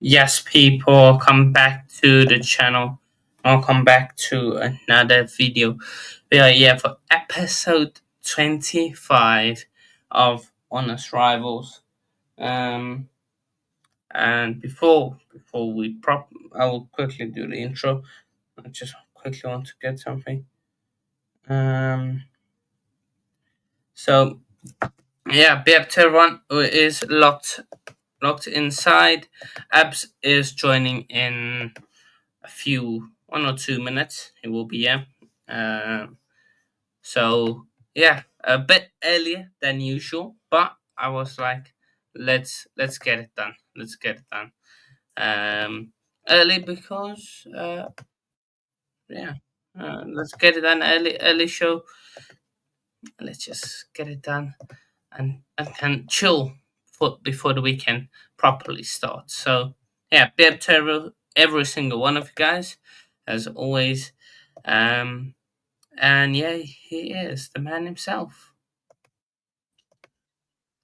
Yes, people, come back to the channel. I'll come back to another video. We are here for episode 25 of Honest Rivals. Um, and before I will quickly do the intro. I just quickly want to get something. Um, so yeah, BF1 is locked inside. Abs is joining in a few 1 or 2 minutes. It will be here. So yeah, a bit earlier than usual, but I was like, let's get it done. Let's get it done. Early because yeah, let's get it done early show. Let's just get it done and can chill for before the weekend properly starts. So yeah, big up to every single one of you guys, as always. Um, and yeah, he is the man himself.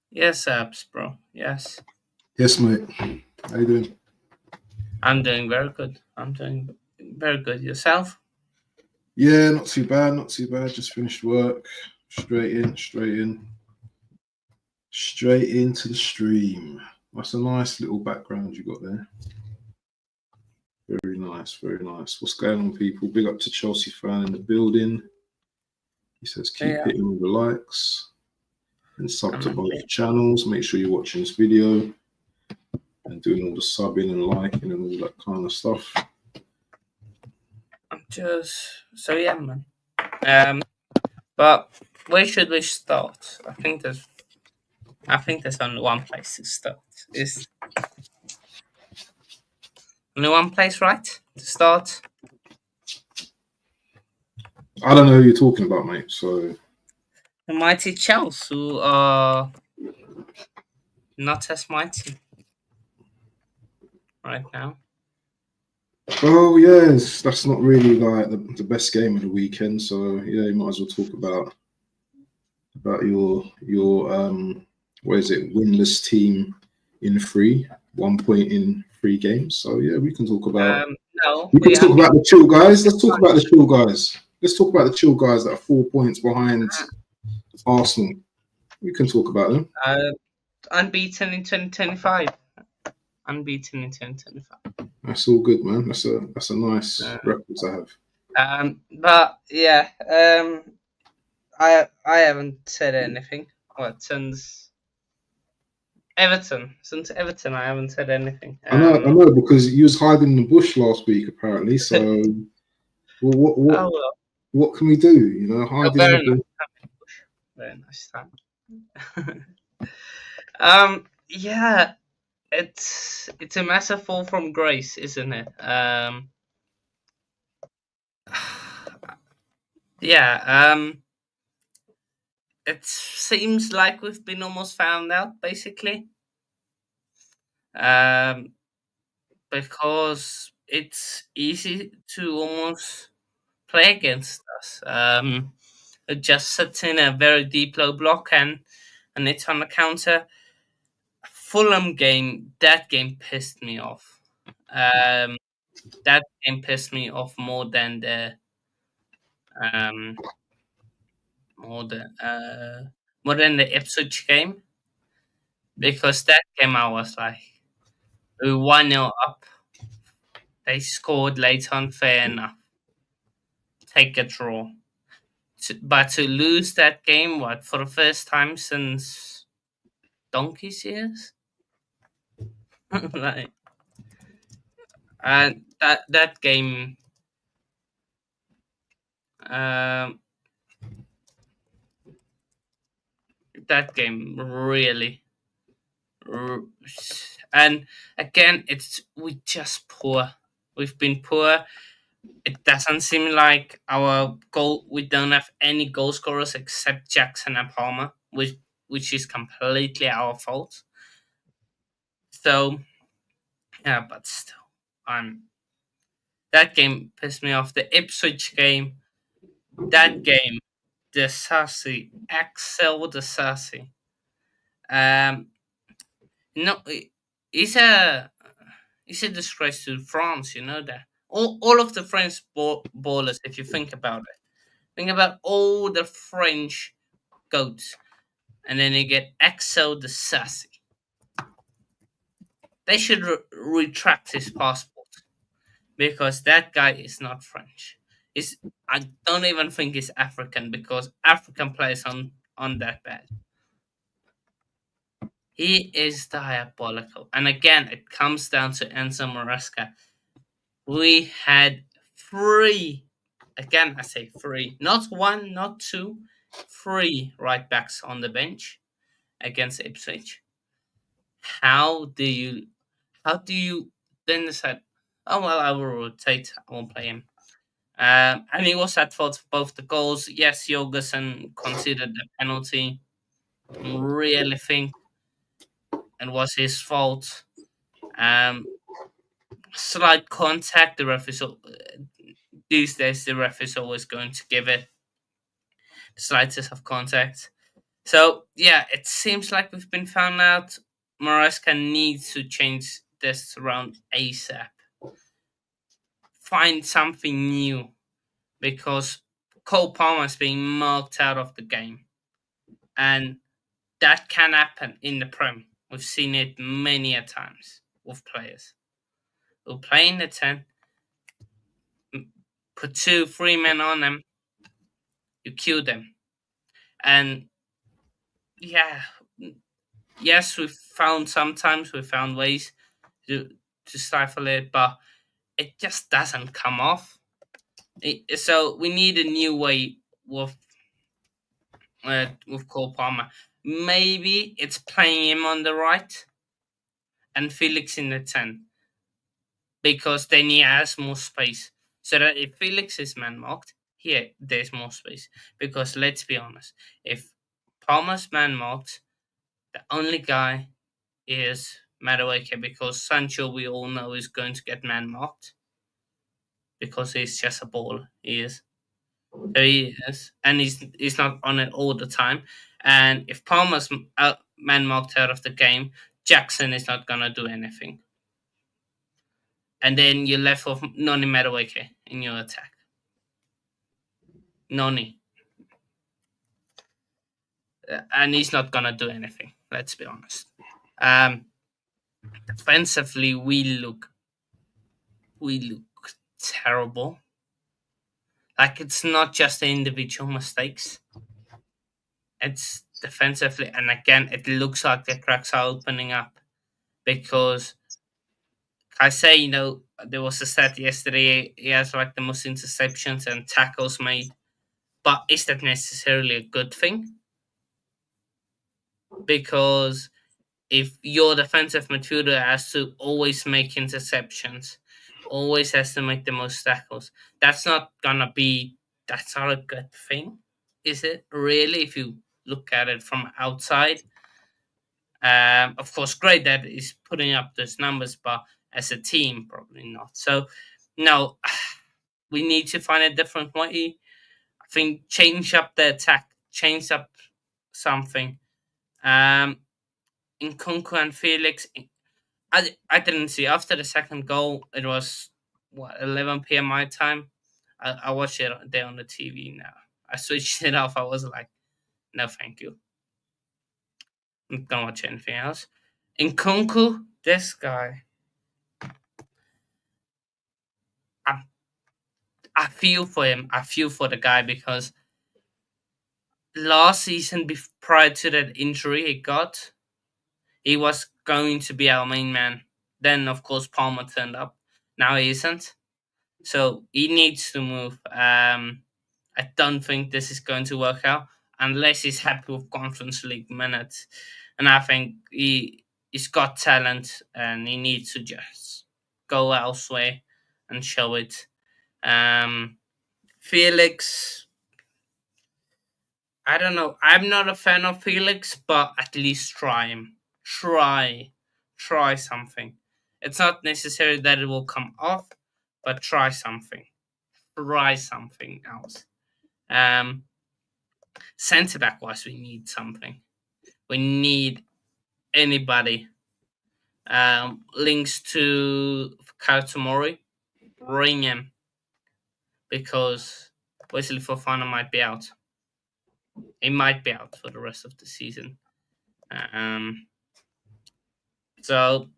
Yes, Abs, bro. Yes, Yes, mate. How you doing? I'm doing very good. I'm doing very good. Yourself? Yeah, not too bad. Not too bad. Just finished work. Straight into the stream. That's a nice little background you got there. Very nice. Very nice. What's going on, people? Big up to Chelsea fan in the building. He says keep hitting all the likes and sub to both channels. Make sure you're watching this video and doing all the subbing and liking and all that kind of stuff. I'm just so yeah, man. But where should we start? I think there's only one place to start. Is only one place, right? To start. I don't know who you're talking about, mate. So The mighty Chelsea, who are not as mighty right now. oh yes, that's not really like the best game of the weekend. So yeah, you might as well talk about your what is it, winless team in 1 point in 3 games. So yeah, we can talk about No, we can talk about the chill guys. Let's talk about the chill guys. Let's talk about the chill guys that are 4 points behind Arsenal. We can talk about them. Unbeaten in 2025. Unbeaten in 2025. That's all good, man. That's a nice record to have. But yeah, I haven't said anything. What since Everton? Since Everton, I haven't said anything. I know, because you was hiding in the bush last week, apparently. So, well, what can we do? You know, hiding in the bush. Very nice time. Yeah, it's a massive fall from grace, isn't it? Yeah. It seems like we've been almost found out, basically. Because it's easy to almost play against us. It just sits in a very deep low block and it's on the counter. Fulham game, that game pissed me off. That game pissed me off more than the more than the Ipswich game, because that game I was like, 1-0 up. They scored late on, fair enough. Take a draw. But to lose that game, for the first time since donkey's years? Like, and that game, really, and again, we just poor. We've been poor. It doesn't seem like we don't have any goal scorers except Jackson and Palmer, which is completely our fault. So yeah, but still, that game pissed me off. The Ipswich game, that game, the Sassy, Axel the Sassy. No, he's a It's a disgrace to France, you know that. All of the French ballers, if you think about it. Think about all the French goats. And then you get Exo the Sassy. They should retract his passport. Because that guy is not French. Is I don't even think he's African because African players on that bad. He is diabolical. And again, it comes down to Enzo Maresca. We had three, again, I say three, not one, not two, three right backs on the bench against Ipswich. How do you, how do you then decide, oh, well, I will rotate, I won't play him. And he was at fault for both the goals. Yes, Jorgensen considered the penalty. Really think it was his fault. Um, Slight contact. The ref is these days the ref is always going to give it the slightest of contact. So yeah, it seems like we've been found out. Maresca needs to change this around ASAP. Find something new because Cole Palmer is being marked out of the game, and that can happen in the Prem. We've seen it many a times with players who play in the 10, put 2, 3 men on them, you kill them. And yeah, yes, we found ways to stifle it, but it just doesn't come off. So we need a new way with Cole Palmer. Maybe it's playing him on the right and Felix in the 10 because then he has more space. So that if Felix is man marked, here there's more space. Because let's be honest, if Palmer's man marked, the only guy is Madueke because Sancho we all know is going to get man marked because he's just a ball. He is. So he is, and he's not on it all the time. And if Palmer's man marked out of the game, Jackson is not gonna do anything. And then you're left with Noni Madueke in your attack. Noni. And he's not gonna do anything. Let's be honest. Um, Defensively, we look terrible. Like it's not just the individual mistakes. It's defensively, and again, it looks like the cracks are opening up because I say, there was a stat yesterday. He has like the most interceptions and tackles made, but is that necessarily a good thing? Because if your defensive midfielder has to always make interceptions, always has to make the most tackles, that's not a good thing, is it? Really, if you look at it from outside, of course, great that he's putting up those numbers, but as a team, probably not. So, no, we need to find a different way. I think change up the attack, change up something. In Kunku and Felix, I didn't see after the second goal. It was what 11 p.m. my time. I watched it there on the TV. Now I switched it off. I was like, no, thank you. I'm not gonna watch anything else. In Kunku, this guy, I I feel for him. I feel for the guy because last season, prior to that injury he got, he was going to be our main man. Then, of course, Palmer turned up. Now he isn't. So he needs to move. I don't think this is going to work out unless he's happy with Conference League minutes. And I think he's got talent and he needs to just go elsewhere and show it. Felix, I don't know. I'm not a fan of Felix, but at least try him. Try something. It's not necessary that it will come off, but try something. Try something else. Centre back wise, we need something. We need anybody links to Tomori, bring him because Wesley Fofana might be out. He might be out for the rest of the season. So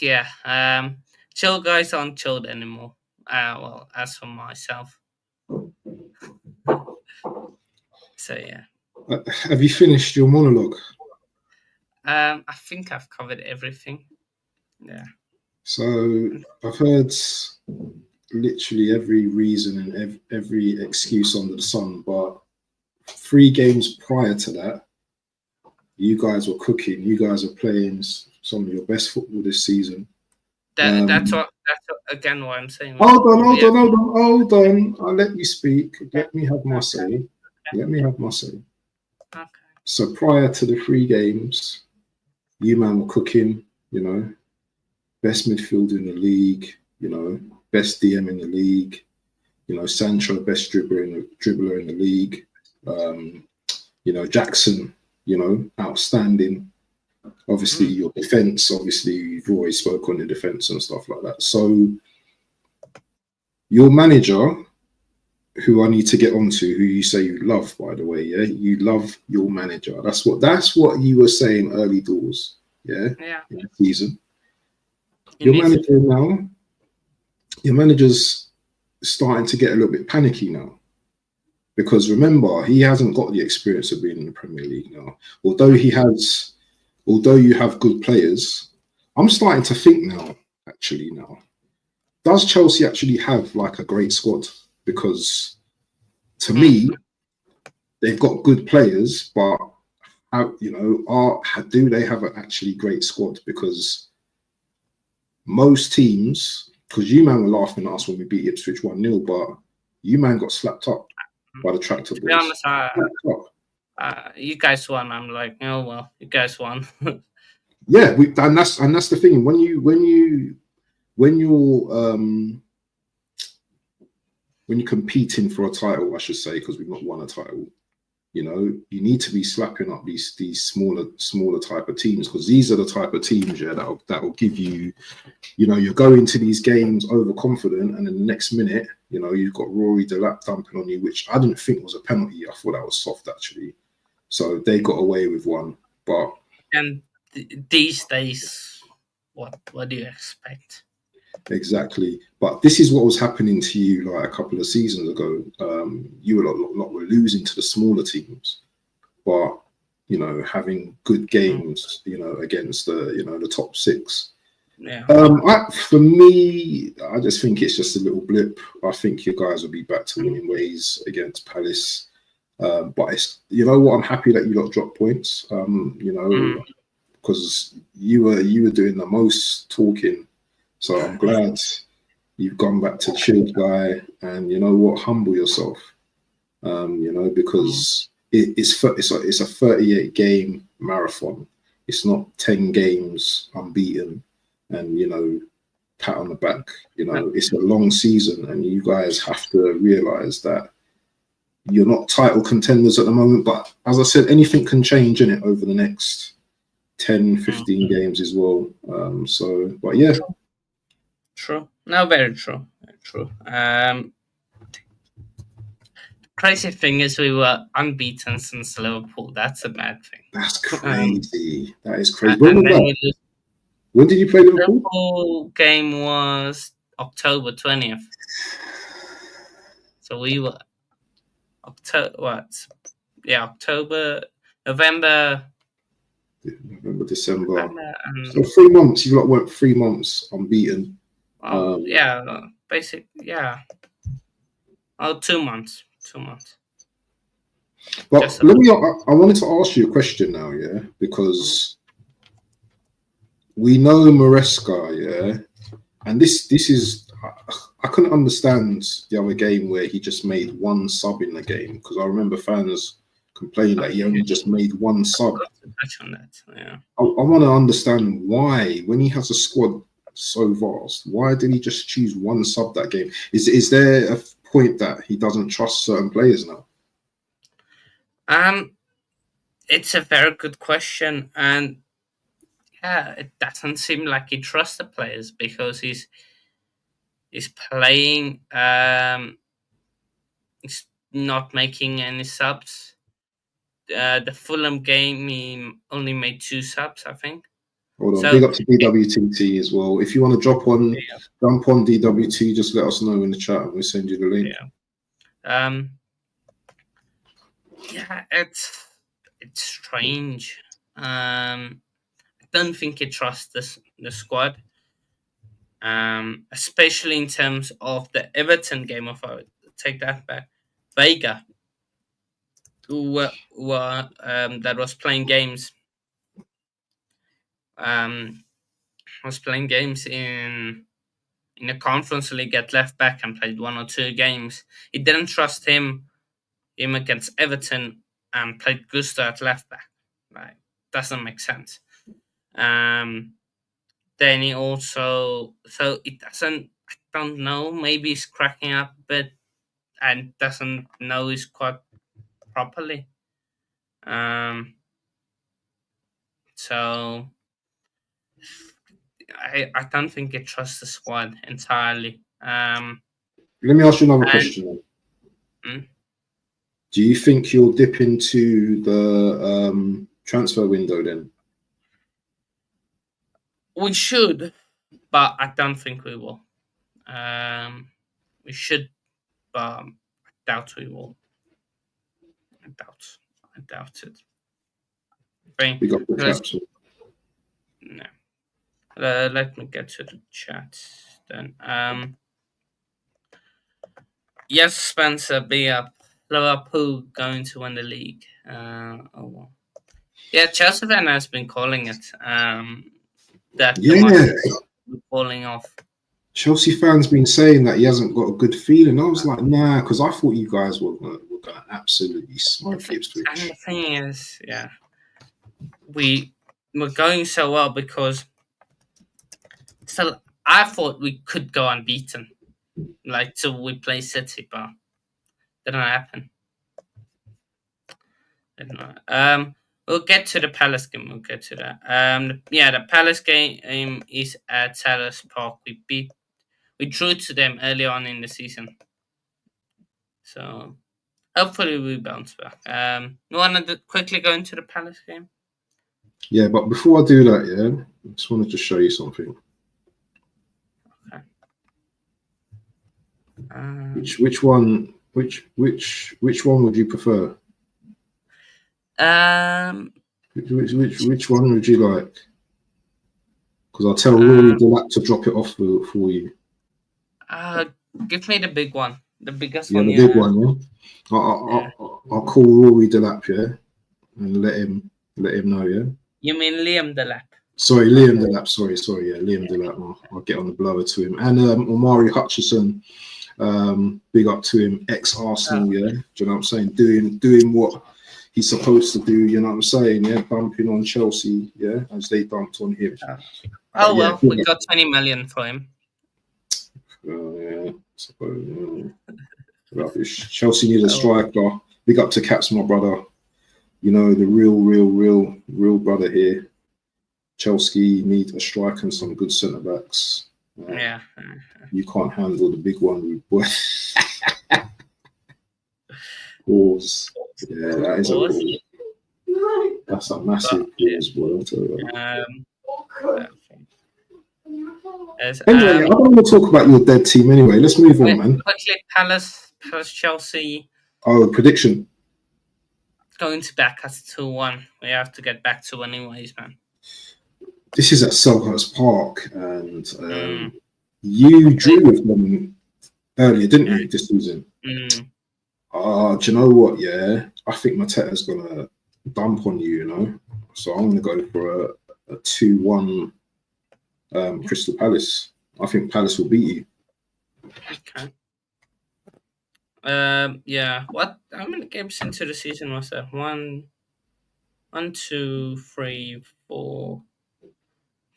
yeah, chill guys aren't chilled anymore. Well, as for myself. So yeah. Have you finished your monologue? I think I've covered everything. Yeah. So I've heard literally every reason and every excuse under the sun, but 3 games prior to that, you guys were cooking. You guys are playing some of your best football this season. That's what again what I'm saying. Hold on. I'll let you speak. Let me have my say. Okay. So prior to the 3 games, you man were cooking, best midfield in the league, best DM in the league, Sancho, best dribbler in the league, Jackson, outstanding. Obviously, your defense, you've always spoke on the defense and stuff like that. So your manager, who I need to get onto, who you say you love, by the way, yeah, you love your manager. That's what you were saying early doors, in the season. Your manager's starting to get a little bit panicky now, because remember, he hasn't got the experience of being in the Premier League now. Although you have good players, I'm starting to think now, does Chelsea actually have like a great squad? Because to me, they've got good players, but do they have an actually great squad? Because most teams, because you man were laughing at us when we beat Ipswich 1-0, but you man got slapped up by the tractor boys. To be honest, you guys won. I'm like, oh well, you guys won. Yeah, and that's the thing. When you're competing for a title, I should say, because we've not won a title, you need to be slapping up these smaller type of teams, because these are the type of teams that will give you, you're going to these games overconfident, and in the next minute, you've got Rory Delap dumping on you, which I didn't think was a penalty. I thought that was soft actually. So they got away with one, but these days, what do you expect? Exactly, but this is what was happening to you like a couple of seasons ago. You were losing to the smaller teams, but having good games, against the top 6. Yeah. For me, I just think it's just a little blip. I think you guys will be back to winning ways against Palace. But it's, what, I'm happy that you lot dropped points. Because you were doing the most talking. So I'm glad you've gone back to chilled guy, and humble yourself. Because it's a 38 game marathon. It's not 10 games unbeaten and pat on the back. It's a long season, and you guys have to realize that you're not title contenders at the moment. But as I said, anything can change in it over the next 10, 15 games as well. But yeah. True. No, very true. Very true. Crazy thing is we were unbeaten since Liverpool. That's a bad thing. That's crazy. That is crazy. When did you play Liverpool? Liverpool game was October 20th. So we were November, December. So 3 months. You went 3 months unbeaten. Basically, yeah. Oh, 2 months. 2 months. But I wanted to ask you a question now, yeah, because we know Maresca, yeah, and this is, I couldn't understand the other game where he just made 1 sub in the game, because I remember fans complaining that he only just made 1 sub. On that, yeah. I want to understand why, when he has a squad so vast, why did he just choose 1 sub that game? Is there a point that he doesn't trust certain players now? It's a very good question, and it doesn't seem like he trusts the players because he's playing. He's not making any subs. The Fulham game, he only made 2 subs, I think. Hold on, So big up to DWTT as well. If you want to jump on DWT, just let us know in the chat and we'll send you the link. Yeah, it's strange. I don't think he trusts the squad, especially in terms of the Everton game. If I would take that back, Vega, who that was playing games, was playing games in the Conference League, get left back and played 1 or 2 games. He didn't trust him against Everton and played Gusto at left back. Like, doesn't make sense. Then he also, so it doesn't. I don't know. Maybe he's cracking up a bit and doesn't know his squad properly. So I don't think he trusts the squad entirely. Let me ask you another question. Do you think you'll dip into the transfer window then? We should, but I don't think we will. We should, but I doubt we will. I doubt it. We got the caps. No. Let me get to the chat then. Yes, Spencer, be up. Liverpool going to win the league. Oh well. Yeah, Chelsea fan has been calling it. That the market is falling off. Chelsea fans been saying that he hasn't got a good feeling. I was like, nah, because I thought you guys were gonna absolutely smoke Ipswich. And the thing is, yeah, we're going so well because still I thought we could go unbeaten, like till we play City, but didn't happen. We'll get to the Palace game. We'll get to that. The Palace game is at Selhurst Park. We drew to them early on in the season, so hopefully we bounce back. You want to quickly go into the Palace game? Yeah, but before I do that, yeah, I just wanted to show you something. Okay. Which one would you prefer? Which one would you like? Because I'll tell Rory Delap to drop it off for you. Give me the big one, the biggest one. Yeah, the big one. Yeah. I'll call Rory Delap, yeah, and let him know, yeah. You mean Liam Delap? Sorry, Liam Delap. Sorry, yeah, Liam Delap. I'll get on the blower to him. And Omari Hutchison, big up to him, ex-Arsenal, yeah. Do you know what I'm saying? Doing what he's supposed to do, you know what I'm saying? Yeah, bumping on Chelsea, yeah, as they bumped on him. We got 20 million for him. Yeah, I suppose. Rubbish. Chelsea need a striker. Big up to Caps, my brother. You know, the real brother here. Chelsea need a striker and some good centre backs. Yeah. You can't handle the big one, boy. Pause. Yeah, that is a pause. That's a massive pause, boy. I'll tell you that. Anyway, I don't want to talk about your dead team anyway. Let's move on, man. Quickly, Palace Chelsea. Oh, prediction. Going to back us 2-1. We have to get back to winning ways, man. This is at Selhurst Park, and you drew with them earlier, didn't you, this season? Do you know what? Yeah, I think Mateta's gonna dump on you, you know. So I'm gonna go for a 2-1 Crystal Palace. I think Palace will beat you. Okay. Yeah. What? How many games into the season was that? 1, 2, 3, 4,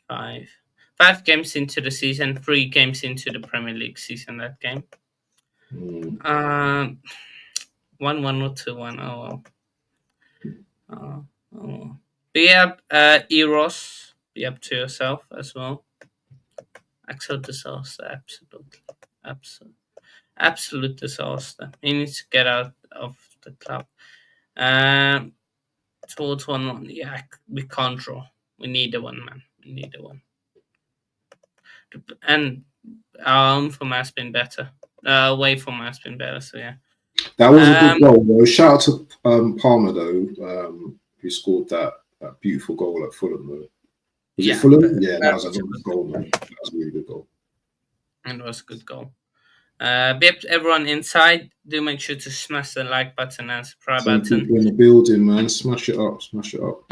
5. 5 games into the season. 3 games into the Premier League season. That game. 1-1 or 2-1. Oh well. Oh well. But yeah, Eros be up to yourself as well. Actual disaster, absolutely. Absolute disaster. He needs to get out of the club. Towards 1-1. Yeah, we can't draw. We need a one, man. We need a one. And our own form has been better. Away form has been better, so yeah. That was a good goal, though. Shout out to Palmer, though, who scored that beautiful goal at Fulham, though. Was it Fulham? Yeah, that was a good goal, man. That was a really good goal. And it was a good goal. Everyone inside, do make sure to smash the like button and subscribe button. People in the building, man. Smash it up. Smash it up.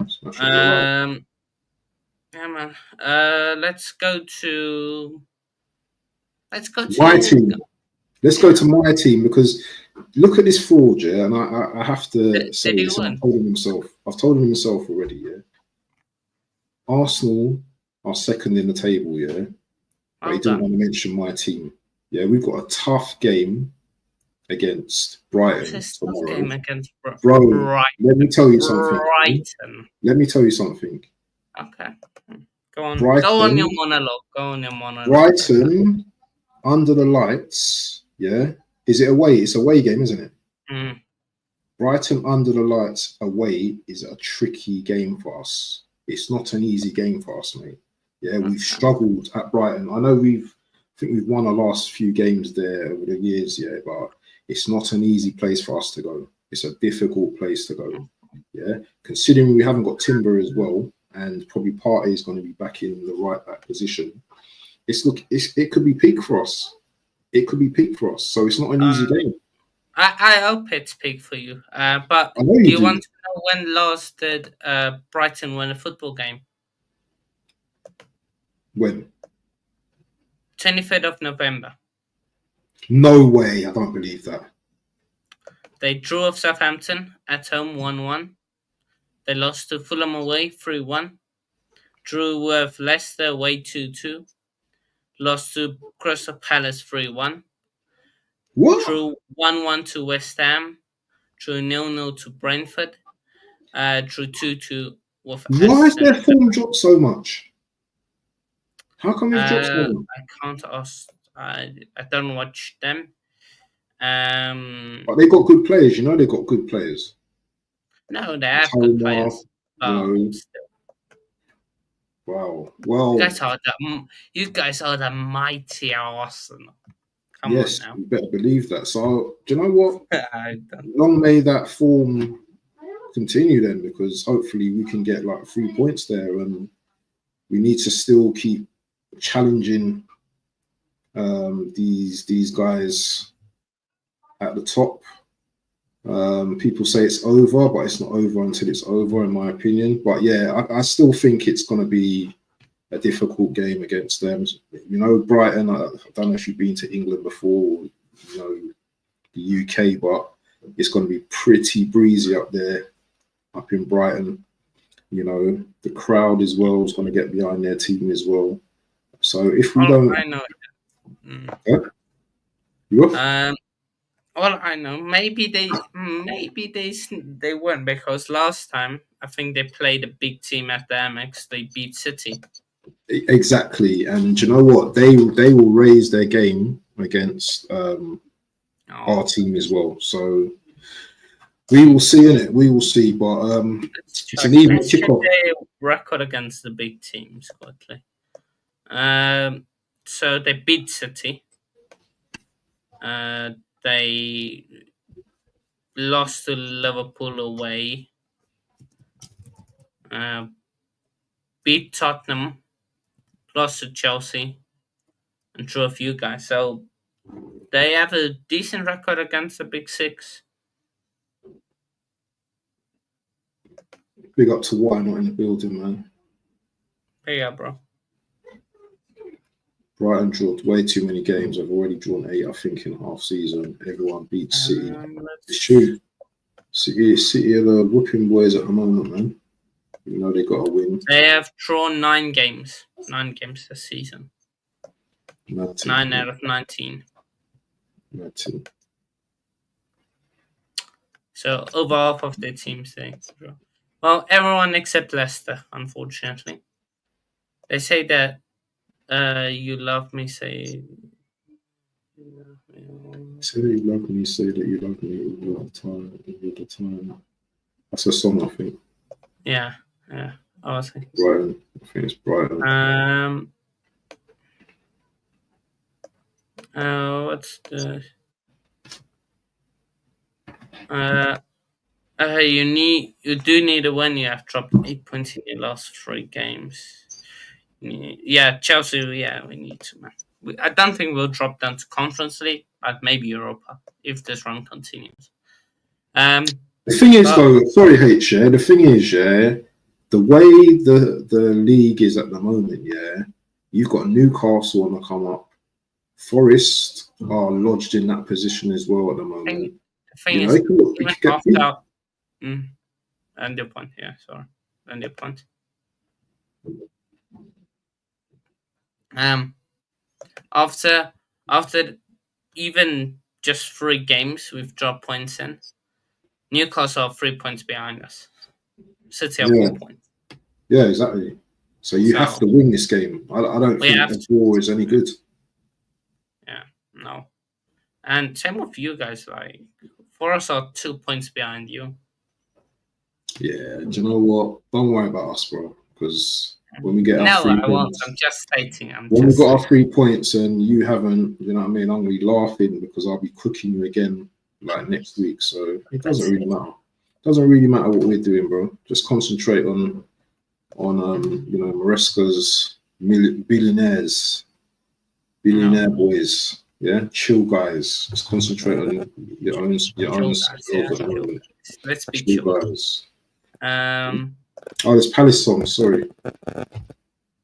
Smash it up. Yeah, man. Let's go to my team. Let's go to my team, because look at this fraud, yeah. And I have to say this. I've told him himself already, yeah. Arsenal are second in the table, yeah. But he didn't want to mention my team. Yeah, we've got a tough game against Brighton tomorrow. Game against Brighton. Let me tell you something. Brighton. Let me tell you something. Okay. Go on. Go on your monologue. Brighton under the lights. Yeah. Is it away? It's away game, isn't it? Mm. Brighton under the lights away is a tricky game for us. It's not an easy game for us, mate. Yeah, we've struggled at Brighton. I know I think we've won our last few games there over the years, yeah, but it's not an easy place for us to go. It's a difficult place to go. Yeah, considering we haven't got Timber as well, and probably Partey is going to be back in the right back position. It could be peak for us. It could be peak for us. So it's not an easy game. I hope it's peak for you. But do you want to know when last did Brighton win a football game? When? 25th of November. No way. I don't believe that. They drew off Southampton at home 1-1. They lost to Fulham away 3-1. Drew with Leicester away 2-2. Lost to Crystal Palace 3-1. What? Drew 1-1 to West Ham. Drew 0-0 to Brentford. Drew 2-2 with Aston. Why has their form dropped so much? How come it's dropped so much? I can't ask. I don't watch them. But they got good players. You know, they got good players. No, they have good players. Wow. Well, you guys are the mighty Arsenal. Yes, you better believe that. So, do you know what? Long may that form continue then, because hopefully we can get like 3 points there, and we need to still keep challenging these guys at the top. People say it's over, but it's not over until it's over, in my opinion. But yeah, I still think it's going to be a difficult game against them. You know, Brighton, I don't know if you've been to England before, or, you know, the UK, but it's going to be pretty breezy up there, up in Brighton. You know, the crowd as well is going to get behind their team as well. So if we don't... I know. Yeah? You off? Well, I know. Maybe they weren't, because last time I think they played a big team at the Amex. They beat City. Exactly, and you know what? They will raise their game against our team as well. So we will see, innit? We will see. But it's an even kickoff. Record against the big teams quickly. So they beat City. They lost to Liverpool away. Beat Tottenham. Lost to Chelsea. And drew a few guys. So they have a decent record against the big six. Big up to Why Not in the building, man. Yeah, bro. Brighton drew way too many games. I've already drawn 8, I think, in half season. Everyone beats City. It's true. City are the whooping boys at the moment, man. You know they got to win. They have drawn 9 games. 9 games this season. 9 out of 19. 19. So over half of their teams they draw. Well, everyone except Leicester, unfortunately. They say that you love me. Say Say that you love me, say that you love me all the time, all the time. That's a song, I think. yeah, yeah. I was thinking. Brighton. I think it's Brighton. What's the you do need a win. You have dropped 8 points in your last 3 games. Yeah, Chelsea. Yeah, we need to, man. I don't think we'll drop down to Conference League, but maybe Europa if this run continues. The thing is, though, sorry, H, yeah. The thing is, yeah, the way the league is at the moment, yeah, you've got Newcastle on the come up. Forest are lodged in that position as well at the moment. The thing is, even after. And your point, yeah, sorry. And your point. After even just 3 games, we've dropped points in. Newcastle are 3 points behind us. City are 4 points. Yeah, exactly. So you have to win this game. I don't think a draw is any good. Yeah, no. And same with you guys. Like, Forest are 2 points behind you. Yeah, do you know what? Don't worry about us, bro. Because when we get our 3 points, won't. I'm just stating. When we got our 3 points and you haven't, you know what I mean? I'm gonna be laughing because I'll be cooking you again like next week. So it doesn't really matter. Doesn't really matter what we're doing, bro. Just concentrate on Maresca's billionaire boys. Yeah, chill guys. Just concentrate on your own self at the moment. Let's be chill. Guys. This Palace song. Sorry,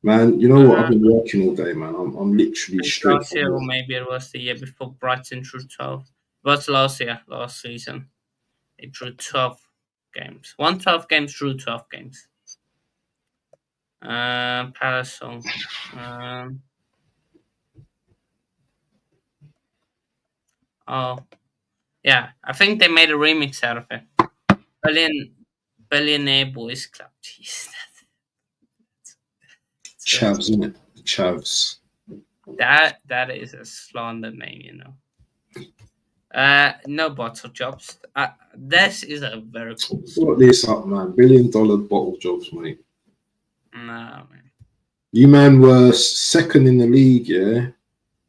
man. You know what? I've been working all day, man. I'm literally straight. Last year, or maybe it was the year before, Brighton drew 12. It was last season. It drew 12 games. 12 games, drew 12 games. Palace song. Oh, yeah. I think they made a remix out of it. Billionaire Boys Club. Jeez. Chavs, isn't it? Chavs. That is a slander name, you know. No bottle jobs. This is a very cool. Sort this up, man. $1 billion bottle jobs, mate. No, man. You man were second in the league, yeah.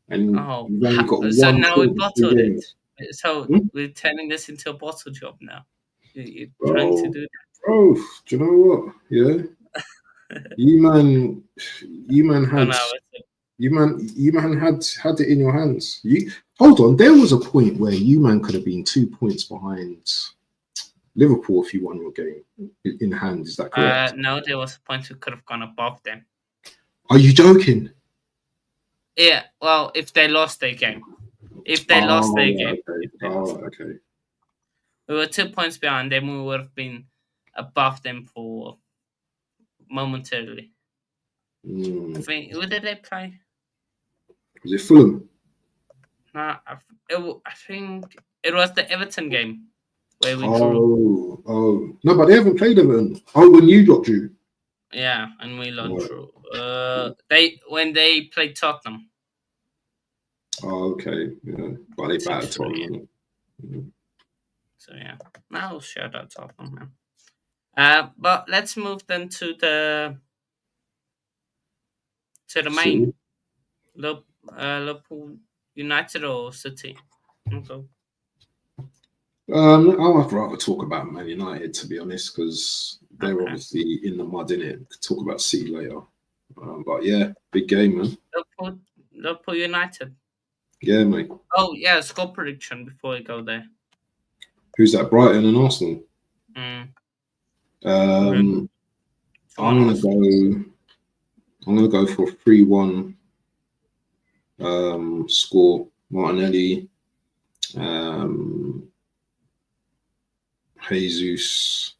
And you've only got one. So now we bottled it. So we're turning this into a bottle job now. You're trying to do that, bro. Do you know what? Yeah. you man had it in your hands. Hold on. There was a point where you man could have been 2 points behind Liverpool if you won your game in hand. Is that correct? No, there was a point we could have gone above them. Are you joking? Yeah. Well, if they lost their game. Okay. Okay. We were 2 points behind them. We would have been above them for momentarily. I think, who did they play? Was it Fulham? No, I think it was the Everton game where we drew. Oh, no, but they haven't played Everton. Oh, when you got drew. Yeah, and we lost drew. When they played Tottenham. Oh, okay. Yeah, but they battered Tottenham. So yeah, now shout out Tottenham, man. But let's move then to the main Liverpool United or City. Okay. I'd rather talk about Man United, to be honest, because they're obviously in the mud, innit? Could talk about City later. But yeah, big game, man. Liverpool United. Yeah, mate. Oh yeah, score prediction before we go there. Who's that? Brighton and Arsenal. I'm gonna go for a 3-1 score. Martinelli, Jesus,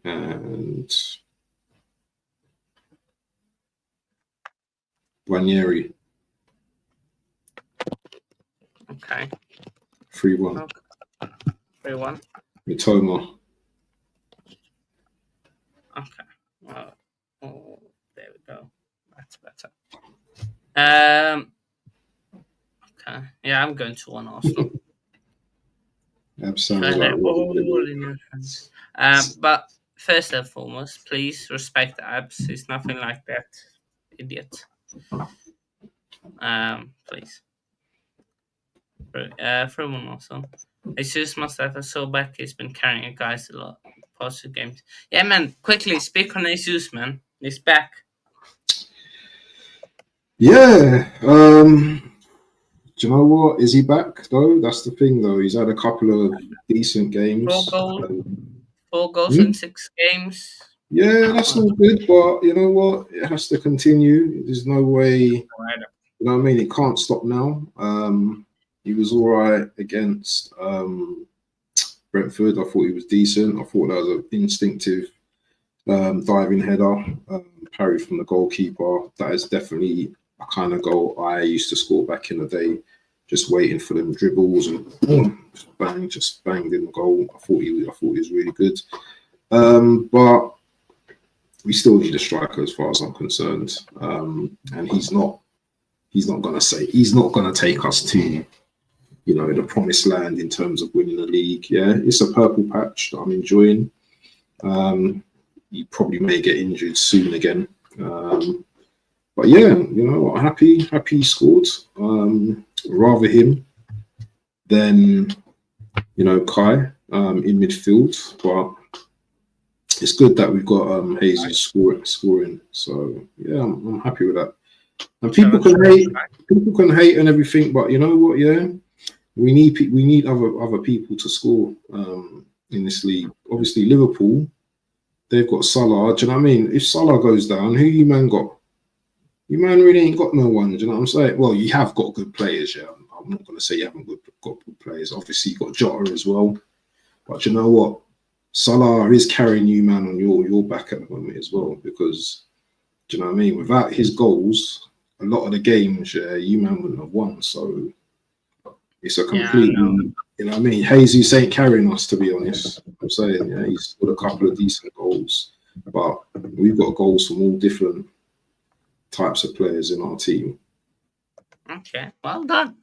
and Ranieri. Okay. 3-1. 3-1. Mitoma. Okay. better. Okay. Yeah, I'm going to one Arsenal. That sounds like but first and foremost, please respect Abs. It's nothing like that, idiot. Please. For one also. Jesus must have a sore back. He's been carrying you guys a lot past 2 games. Yeah, man. Quickly speak on Jesus, man. He's back. Yeah. Do you know what? Is he back though? That's the thing though. He's had a couple of decent games. 4 goals in 6 games. Yeah, that's all good, but you know what? It has to continue. There's no way. You know what I mean? It can't stop now. He was all right against Brentford. I thought he was decent. I thought that was an instinctive diving header, parry from the goalkeeper. That is definitely a kind of goal I used to score back in the day. Just waiting for them dribbles and just banged in the goal. I thought he was really good. But we still need a striker as far as I'm concerned. And he's not going to take us to, the promised land in terms of winning the league. Yeah, it's a purple patch that I'm enjoying. He probably may get injured soon again. But yeah, happy he scored. Rather him than, Kai in midfield. But it's good that we've got Jesus scoring. So yeah, I'm happy with that. And people can hate and everything, but you know what? Yeah, we need other people to score in this league. Obviously, Liverpool, they've got Salah. Do you know what I mean? If Salah goes down, who you man got? You man really ain't got no one. Do you know what I'm saying? Well, you have got good players. Yeah, I'm not going to say you haven't got good players. Obviously, you got Jota as well. But you know what? Salah is carrying you, man, on your back at the moment as well. Because, do you know what I mean? Without his goals, a lot of the games, you man wouldn't have won. So it's a complete, you know what I mean? Jesus ain't carrying us, to be honest. I'm saying, yeah, he's got a couple of decent goals, but we've got goals from all different types of players in our team. Okay, well done.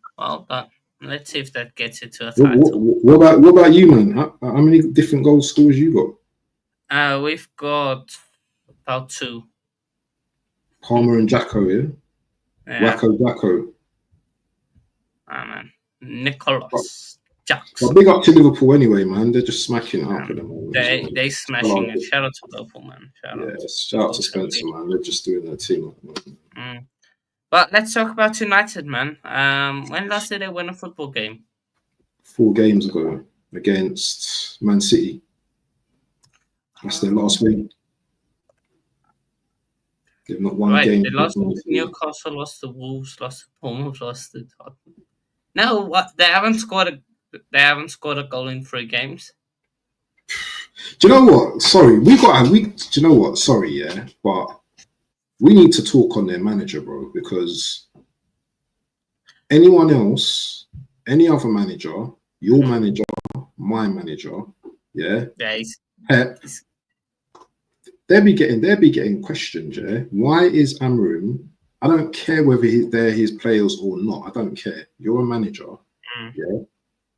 Let's see if that gets it to a title. What about you, man? How many different goal scorers you got? We've got about 2. Palmer and Jacko, yeah? Wacko. Man. Nicholas Jacks. Well, big up to Liverpool anyway, man. They're just smacking it up at the moment. They smashing it. Shout out to Liverpool, man. Shout out to Spencer, man. They're just doing their team. But let's talk about United, man. When last did they win a football game? 4 games ago against Man City. That's their last win. They've not won a game. They lost to Newcastle, lost to Wolves, lost to Bournemouth, lost to Tottenham. No, what? They haven't scored a goal in 3 games. Do you know what? Sorry, do you know what? Sorry, yeah, but we need to talk on their manager, bro, because anyone else, any other manager, your manager, my manager, yeah, Pep, they'll be getting questioned, yeah. Why is Amorim? I don't care whether they're his players or not. I don't care. You're a manager, yeah.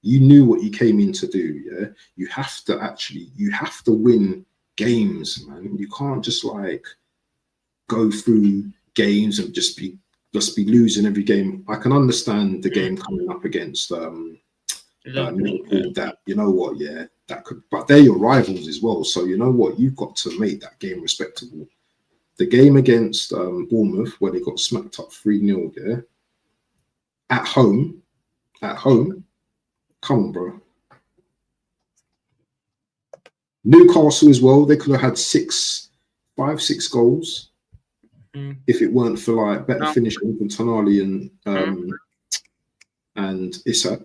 You knew what you came in to do, yeah. You have to win games, man. You can't just go through games and just be losing every game. I can understand the game coming up against Liverpool. That, you know what, yeah, that could, but they're your rivals as well. So you know what, you've got to make that game respectable. The game against Bournemouth, where they got smacked up 3-0, yeah, at home, come on, bro. Newcastle as well, they could have had 5-6 goals if it weren't for better finishing from Tonali and Isak.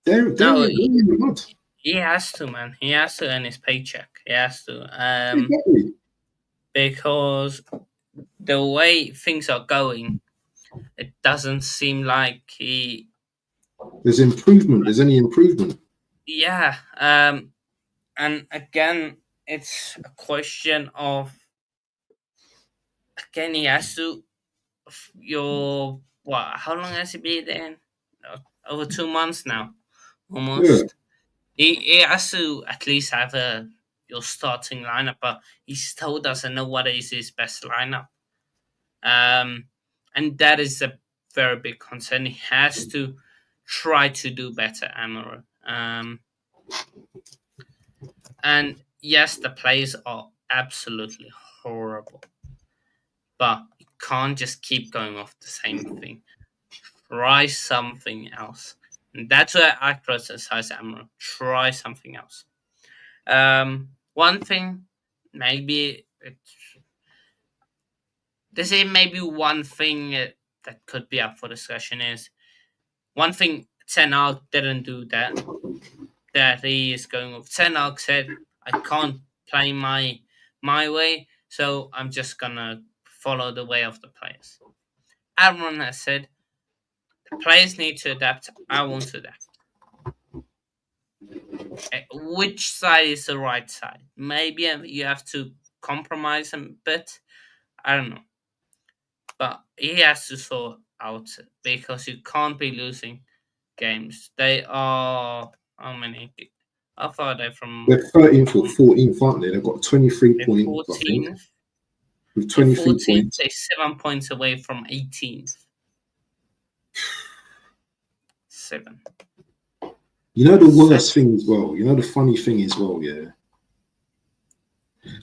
They're in the mud. He has to, man. He has to earn his paycheck. He has to. Because the way things are going, it doesn't seem like there's improvement. There's any improvement. Yeah. And again, it's a question of again, he has to. Your what? How long has he been there? Over 2 months now, Yeah. almost. He has to at least have your starting lineup, but he still doesn't know what is his best lineup. And that is a very big concern. He has to try to do better, Amaru. And yes, the plays are absolutely horrible, but you can't just keep going off the same thing. Try something else. And that's where I criticize Amaru. Try something else. One thing, maybe this is maybe one thing that could be up for discussion is one thing Ten Hag didn't do that he is going with. Ten Hag said, I can't play my way, so I'm just gonna follow the way of the players. Aaron has said the players need to adapt. I want to adapt. Which side is the right side? Maybe you have to compromise a bit. I don't know, but he has to sort out because you can't be losing games. They are how many? How far are they from? They're 13th or 14th, aren't they? They've got 23 They're points, I think. 14th. With They're 23 14th. points. They're 7 points away from 18th. 7. You know the worst thing as well. You know the funny thing as well, yeah.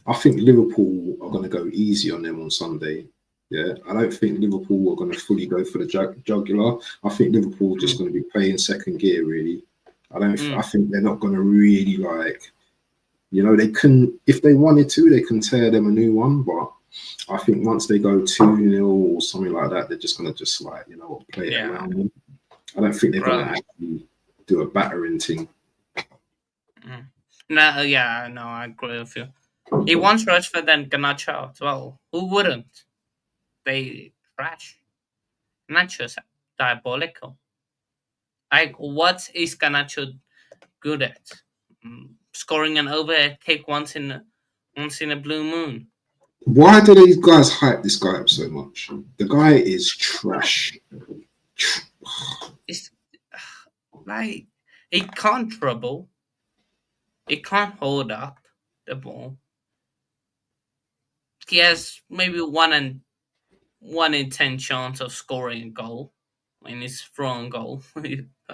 I think Liverpool are going to go easy on them on Sunday. Yeah, I don't think Liverpool are going to fully go for the jugular. I think Liverpool are just going to be playing second gear. Really, I think they're not going to really like. You know, they can if they wanted to, they can tear them a new one. But I think once they go 2-0 or something like that, they're just going to just like play it around them. I don't think they're going to actually do a battering thing. No, yeah, no, I agree with you. He wants Rashford and Garnacho as well. Who wouldn't? They trash. Garnacho's diabolical. Like, what is Garnacho good at? Scoring an overhead kick once in a blue moon. Why do these guys hype this guy up so much? The guy is trash. It's like he can't dribble. He can't hold up the ball. He has maybe 1 in 10 chance of scoring a goal when he's throwing goal.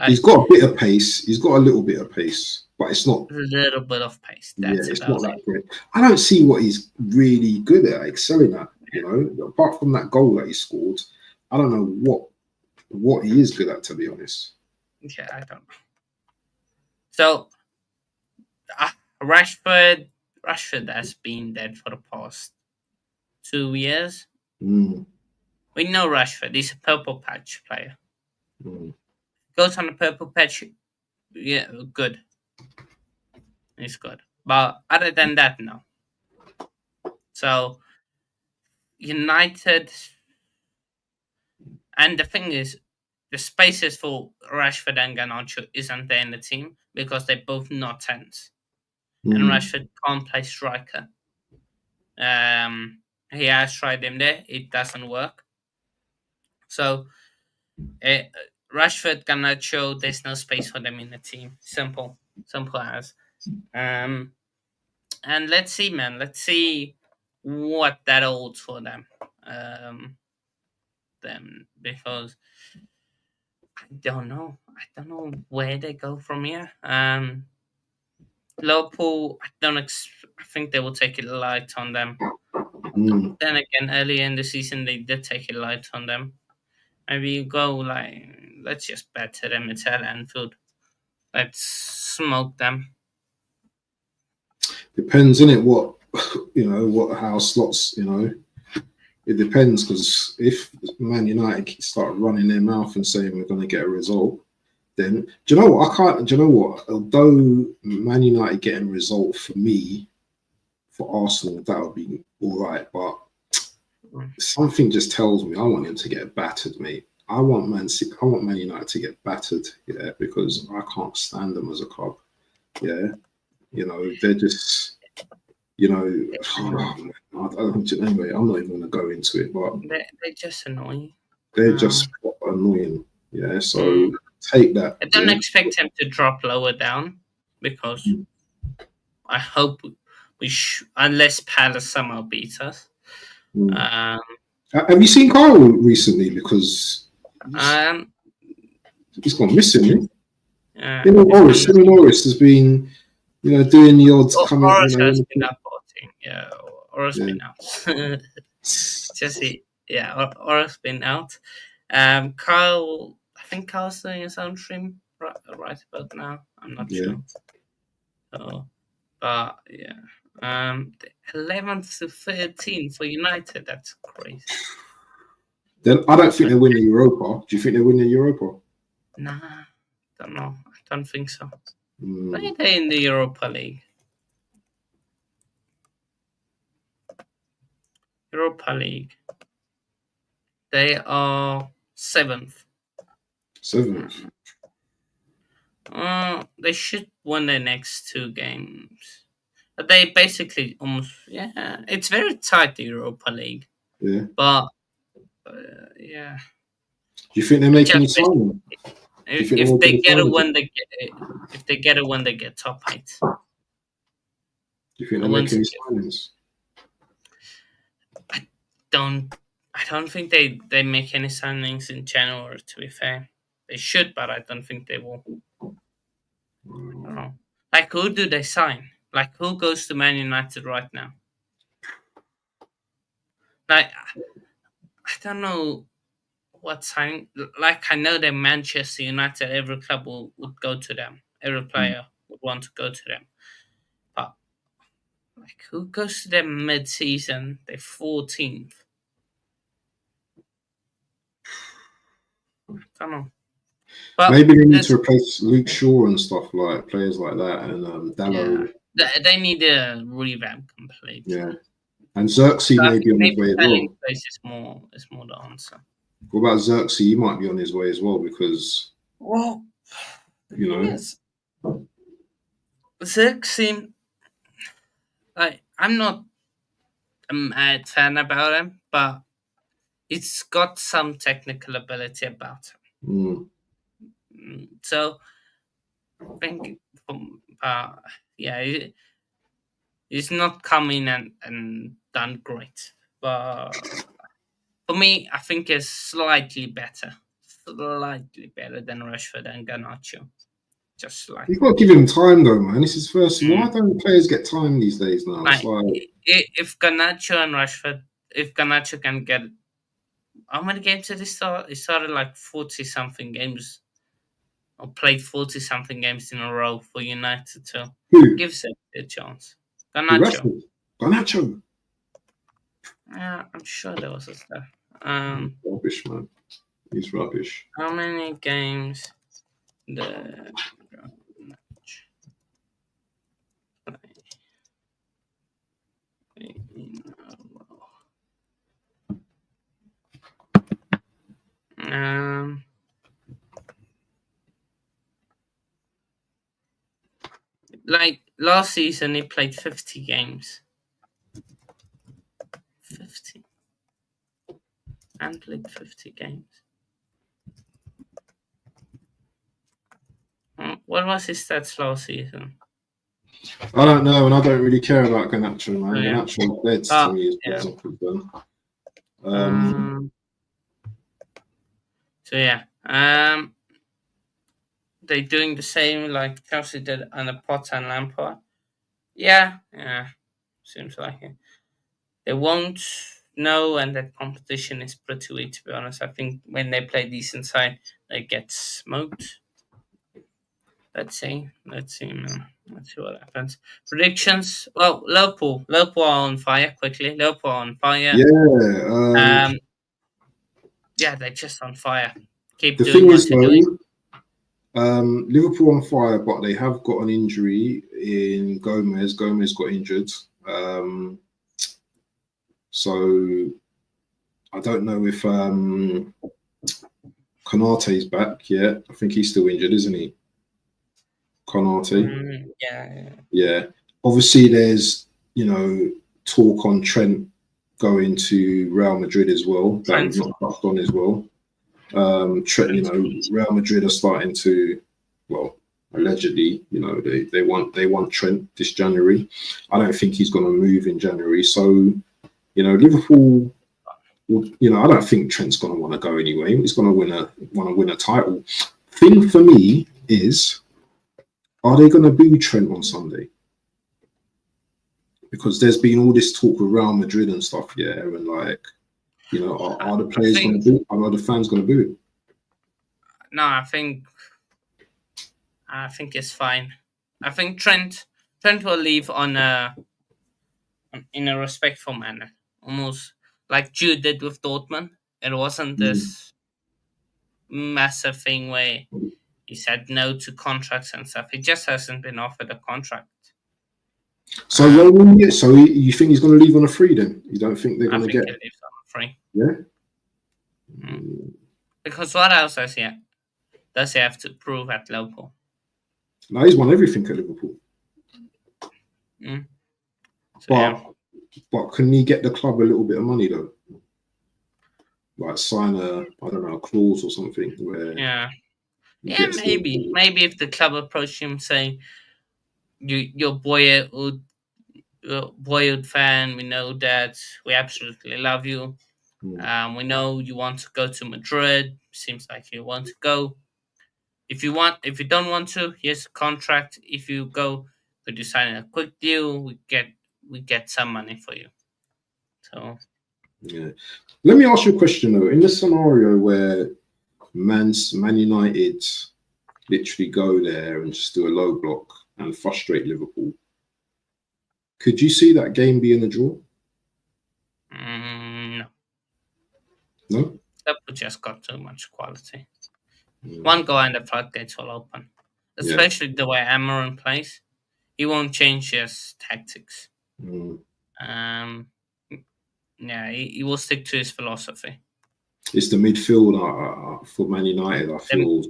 He's got a bit of pace. He's got a little bit of pace, but it's not a little bit of pace. Yeah, That's it's not about that it. great. I don't see what he's really good at, excelling at. Apart from that goal that he scored, I don't know what he is good at, to be honest. Yeah, I don't know. So Rashford has been dead for the past 2 years. Mm. We know Rashford. He's a purple patch player. Mm. Goes on the purple patch. Yeah, good. He's good. But other than that, no. So United, and the thing is, the spaces for Rashford and Garnacho isn't there in the team because they're both not 10s. And Rashford can't play striker. He has tried him there. It doesn't work. So Rashford, Garnacho, there's no space for them in the team. Simple as. And let's see, man. Let's see what that holds for them. Because I don't know. I don't know where they go from here. Liverpool, I think they will take it light on them. Then again, earlier in the season, they did take it light on them. Maybe you go let's just batter them. It's at Anfield. Let's smoke them. Depends, innit? What how slots. It depends because if Man United start running their mouth and saying we're going to get a result, then do you know what? Do you know what? Although Man United getting a result for me, for Arsenal, that would be all right. But something just tells me I want him to get battered, mate. I want Man United to get battered, because I can't stand them as a club. Yeah, they're just. you know, anyway, I'm not even going to go into it, but they're just annoying. They're just annoying. Yeah, so take that. I don't expect them to drop lower down because I hope unless Palace somehow beats us. Have you seen Kyle recently? Because he's gone missing. Norris has been, doing the odds coming. Oris has been out. Yeah, Oris been out. Oris been out. Kyle, I think Kyle's doing his own stream right about now. I'm not sure. So, but yeah, 11th to 13th for United. That's crazy. Then I don't think they win the Europa. Do you think they win the Europa? Nah, don't know. I don't think so. Why are they in the Europa League? Europa League. They are 7th. They should win their next 2 games. But they basically almost it's very tight, the Europa League. Yeah. But yeah. Do you think they're making any signing? If they get a win, they get top 8. Do you think they're making any signings? I don't think they make any signings in January, to be fair. They should, but I don't think they will. Like, who do they sign? Like, who goes to Man United right now? Like, I don't know what sign. Like, I know that Manchester United, every club would go to them. Every player would want to go to them. But, like, who goes to them mid-season? They're 14th. I don't know. But maybe they need to replace Luke Shaw and stuff, like players like that, and Dallo. Yeah. They need a revamp completely. Yeah, and Xerxes may be on his way as well. Place is more the answer. What about Xerxes? He might be on his way as well because, Xerxes. Like, I'm not a mad fan about him, but it's got some technical ability about him. So I think, he's not come in and done great, but for me, I think it's slightly better than Rashford and Garnacho. Just like, you've got to give him time, though, man. This is first. Why don't players get time these days now? It's like if Garnacho and Rashford, if Garnacho can get, how many games did he start? He started like 40-something games, or played 40-something games in a row for United. So gives it a chance. Garnacho. Yeah, I'm sure there was a stuff. Rubbish, man. He's rubbish. How many games the like last season he played 50 games. 50. And played 50 games. What was his stats last season? I don't know, and I don't really care about Garnacho, man. Garnacho dead to me as far as I'm concerned. They're doing the same like Chelsea did under Potter and Lampard. Yeah, seems like it. They won't know, and the competition is pretty weak, to be honest. I think when they play decent side, they get smoked. Let's see, man. Let's see what happens. Predictions. Well, Liverpool are on fire quickly. Liverpool are on fire. Yeah. They're just on fire. Keep the doing thing what is, you're doing. Liverpool on fire, but they have got an injury in Gomez. Gomez got injured. So I don't know if Konate's back yet. I think he's still injured, isn't he? Konate. Yeah. Obviously, there's talk on Trent going to Real Madrid as well. That we've not touched on as well. Trent, Real Madrid are starting to, well, allegedly, they want Trent this January. I don't think he's going to move in January. So, Liverpool, I don't think Trent's going to want to go anyway. He's going to want to win a title. Thing for me is, are they going to boo Trent on Sunday? Because there's been all this talk with Real Madrid and stuff, yeah, and like, are the players going to boo? Are the fans going to boo? No, I think it's fine. I think Trent will leave in a respectful manner, almost like Jude did with Dortmund. It wasn't this massive thing where he said no to contracts and stuff. He just hasn't been offered a contract. So you think he's going to leave on a free then? You don't think they're going to get? He leaves on a free. Yeah. Because what else does he have to prove at Liverpool? No, he's won everything at Liverpool. But can he get the club a little bit of money though? Like sign a clause or something where maybe if the club approached him saying, "Your boyhood fan, we know that we absolutely love you. We know you want to go to Madrid. Seems like you want to go. If you don't want to, here's a contract. If you go, could you sign a quick deal? We get some money for you." So let me ask you a question though. In the scenario where Man United literally go there and just do a low block and frustrate Liverpool, could you see that game being a draw? No. No? Liverpool just got too much quality. One goal and the floodgates will open. Especially the way Amarin plays. He won't change his tactics. He will stick to his philosophy. It's the midfield for Man United, I feel.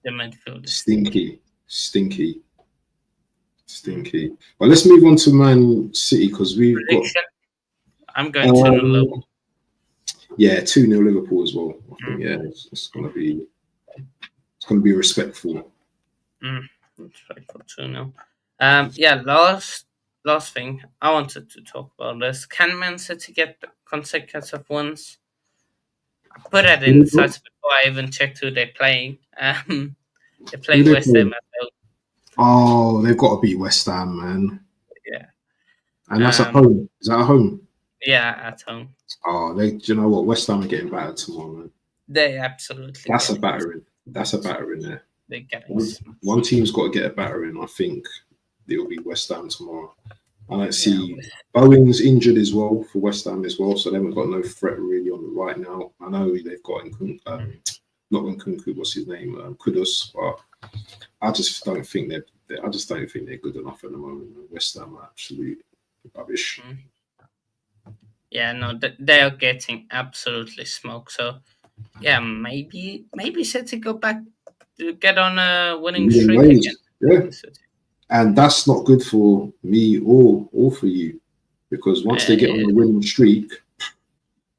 The midfield is stinky. But let's move on to Man City because we've got. I'm going 2-0 Liverpool. Yeah, 2-0 Liverpool as well. I think it's gonna be respectful. Respectful 2-0. Last thing I wanted to talk about this: can Man City get consecutive wins? I put that in sites before I even checked who they're playing. They play West Ham. Oh, they've got to beat West Ham, man. Yeah. And that's at home. Is that at home? Yeah, at home. Oh, do you know what? West Ham are getting battered tomorrow, man. They absolutely. That's a battering. That's a battering there. They're getting one team's got to get a battering. I think it'll be West Ham tomorrow. I don't see Bowen's injured as well for West Ham as well, so they haven't got no threat really on the right now. I know they've got not Nkunku, what's his name, Kudus, but I just don't think they're good enough at the moment. West Ham are absolute rubbish. Yeah, no, they are getting absolutely smoked. So, yeah, maybe City go back to get on a winning streak again. Yeah, and that's not good for me or for you, because once they get on a winning streak,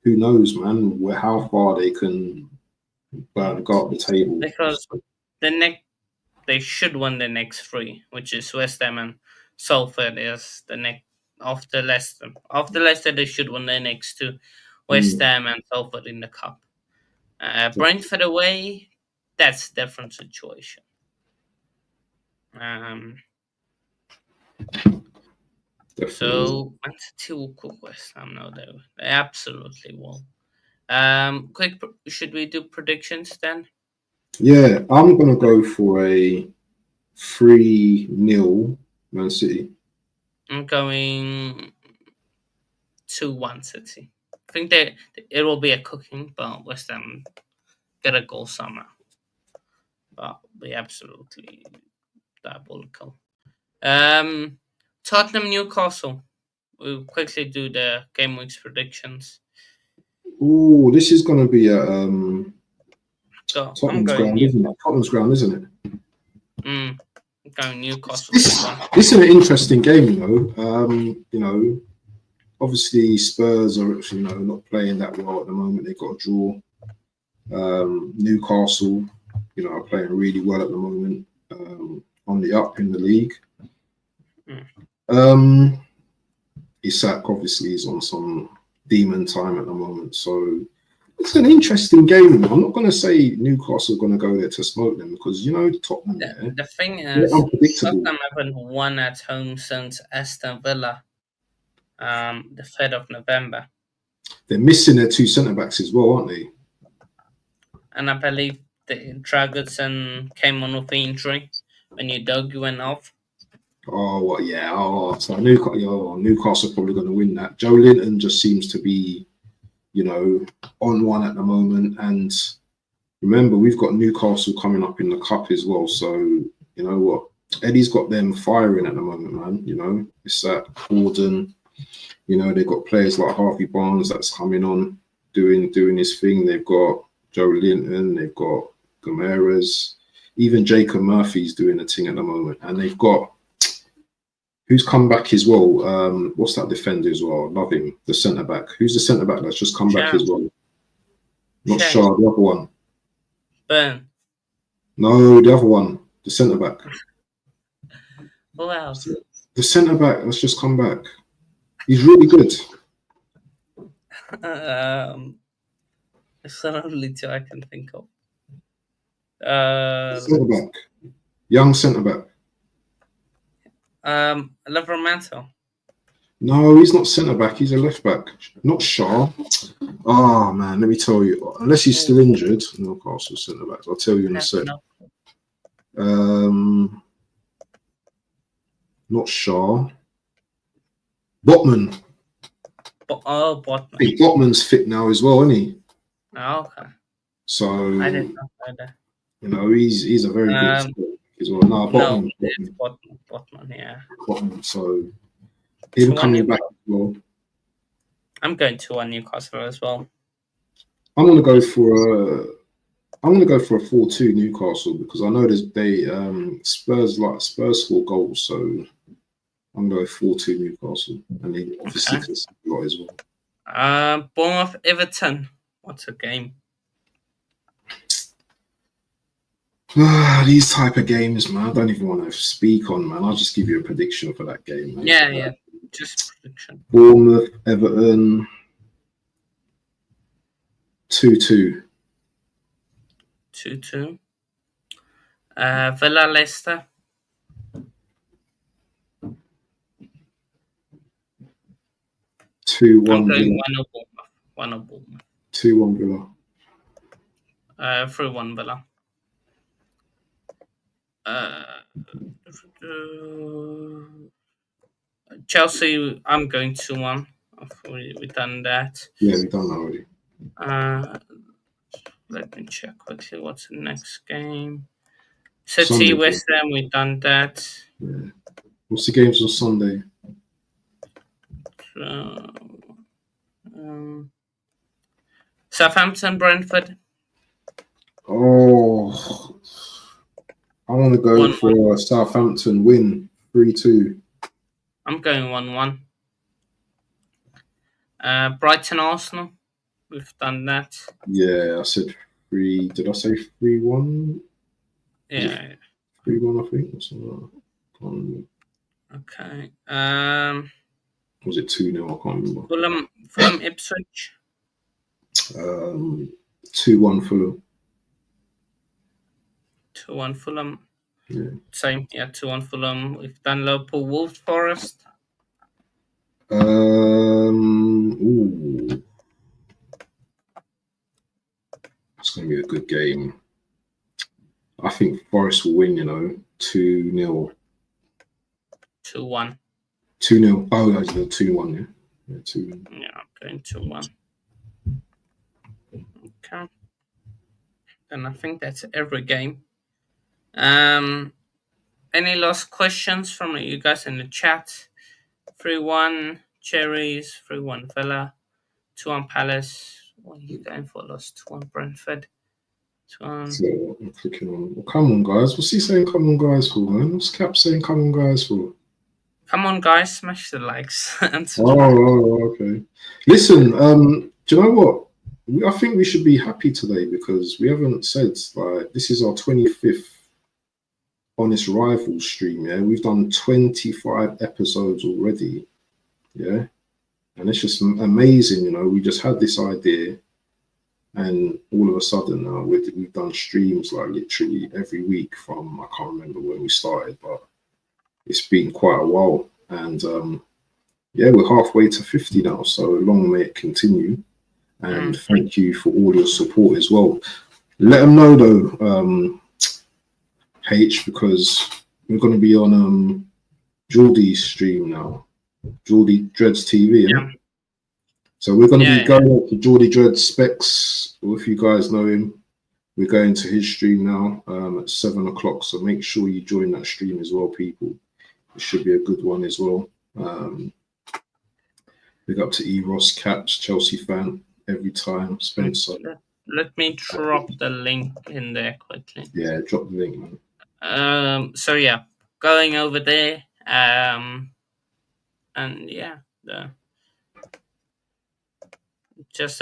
who knows, man, how far they can go up the table. Because they should win the next three, which is West Ham and Salford is the next after Leicester. After Leicester, they should win the next two, West Ham and Salford in the cup. Brentford away, that's a different situation. So Man City will cook West Ham. No, they absolutely will. Should we do predictions then? Yeah, I'm gonna go for a 3-0 Man City. I'm going 2-1 City. I think it will be a cooking, but West Ham get a goal somehow. But we absolutely diabolical. Tottenham Newcastle. We'll quickly do the game week's predictions. Oh, this is going to be a Tottenham's ground, isn't it? Tottenham's ground, isn't it? Going Newcastle This 2-1. this is an interesting game, you know. Obviously Spurs are not playing that well at the moment. They've got a draw. Newcastle, are playing really well at the moment. On the up in the league. Isak obviously is on some demon time at the moment, so it's an interesting game. I'm not going to say Newcastle are going to go there to smoke them because Tottenham. The thing They're is, unpredictable. Tottenham haven't won at home since Aston Villa, the 3rd of November. They're missing their two centre backs as well, aren't they? And I believe the Dragoson came on with the injury when Udogie went off. Oh, well, yeah. Oh, so Newcastle are probably going to win that. Joe Linton just seems to be, on one at the moment. And remember, we've got Newcastle coming up in the cup as well. So, you know what? Eddie's got them firing at the moment, man. It's that Gordon. They've got players like Harvey Barnes that's coming on, doing his thing. They've got Joe Linton. They've got Gomeres. Even Jacob Murphy's doing a thing at the moment. And they've got who's come back as well. What's that defender as well? Love him. The centre back. Who's the centre back that's just come back as well? Not Shaw, the other one. Burn. No, the other one. The centre back. Who else? The centre back that's just come back. He's really good. It's the only two I can think of. Centre back. Young centre back. Liverpool. No, he's not centre back. He's a left back. Not Shaw. Oh man, let me tell you. Unless he's still injured, Newcastle centre back. I'll tell you in a sec. Not Shaw. Botman. Botman. I think Botman's fit now as well, isn't he? Oh, okay. So I didn't know that. He's a very good as well. No, Botman. Botman, yeah. Botman. So him coming back as well. I'm going to one Newcastle as well. I'm gonna go for a 4-2 Newcastle because I know Spurs score goals, so I'm going 4-2 Newcastle, and they obviously can score a lot as well. Bournemouth Everton. What's a game? These type of games, man, I don't even want to speak on, man. I'll just give you a prediction for that game, man. Yeah, just prediction. Bournemouth, Everton, 2-2. 2-2. Villa Leicester. 2-1. I'm going 1-0 Bournemouth. 2-1 Villa. 3-1 Villa. Chelsea, I'm going 2-1. We've done that. Yeah, we've done that already. Let me check quickly what's the next game. City, West Ham, we've done that. Yeah. What's the games on Sunday? Southampton, Brentford. Oh, I want to go for a Southampton win, 3-2. I'm going 1-1. Brighton, Arsenal. We've done that. Yeah, I said 3. Did I say 3-1? Yeah. 3-1, I think. Okay. Was it 2-0? I can't remember. Fulham, Ipswich. 2-1 Fulham. 2-1 Fulham. Yeah. Same. Yeah, 2-1 Fulham. We've done Liverpool, Wolves, Forest. Ooh. That's going to be a good game. I think Forest will win, 2-0. 2-1. 2-0. Oh, that's the 2-1, yeah. Yeah, 2-1. Yeah, I'm going 2-1. Okay. And I think that's every game. Any last questions from you guys in the chat? 3-1 Cherries, 3-1 Villa, 2-1 Palace. What are you going for? Lost 2-1 Brentford. So I'm clicking on. Well, come on, guys. What's he saying? Come on, guys, for, man? What's Cap saying? Come on, guys, for? Come on, guys, smash the likes and subscribe. Okay. Listen, do you know what? I think we should be happy today because we haven't said like this is our 25th Honest Rivals stream. Yeah, we've done 25 episodes already. Yeah, and it's just amazing. You know, we just had this idea, and all of a sudden now we've done streams like literally every week from I can't remember when we started, but it's been quite a while. And yeah, we're halfway to 50 now, so long may it continue. And thank you for all your support as well. Let them know though, H, because we're going to be on Geordie's stream now, Geordie Dreads TV. Yeah? So we're going to be going to Geordie Dreads Specs, or if you guys know him, we're going to his stream now at 7 o'clock. So make sure you join that stream as well, people. It should be a good one as well. Big up to E. Ross Caps, Chelsea fan, every time. Spencer. Let me drop the link in there quickly. Yeah, drop the link, man. So yeah, going over there, and yeah, just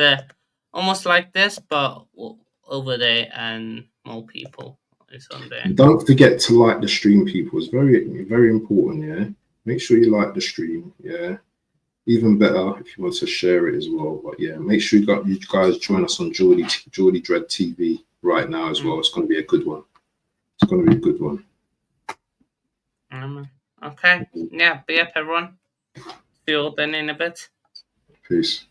almost like this, but over there, and more people is on there. And don't forget to like the stream, people. It's very, very important. Yeah, make sure you like the stream. Yeah, even better if you want to share it as well. But yeah, make sure you guys join us on Geordie Dread TV right now as well. It's going to be a good one. It's going to be a good one. Okay. Yeah. Be up, everyone. See you all then in a bit. Peace.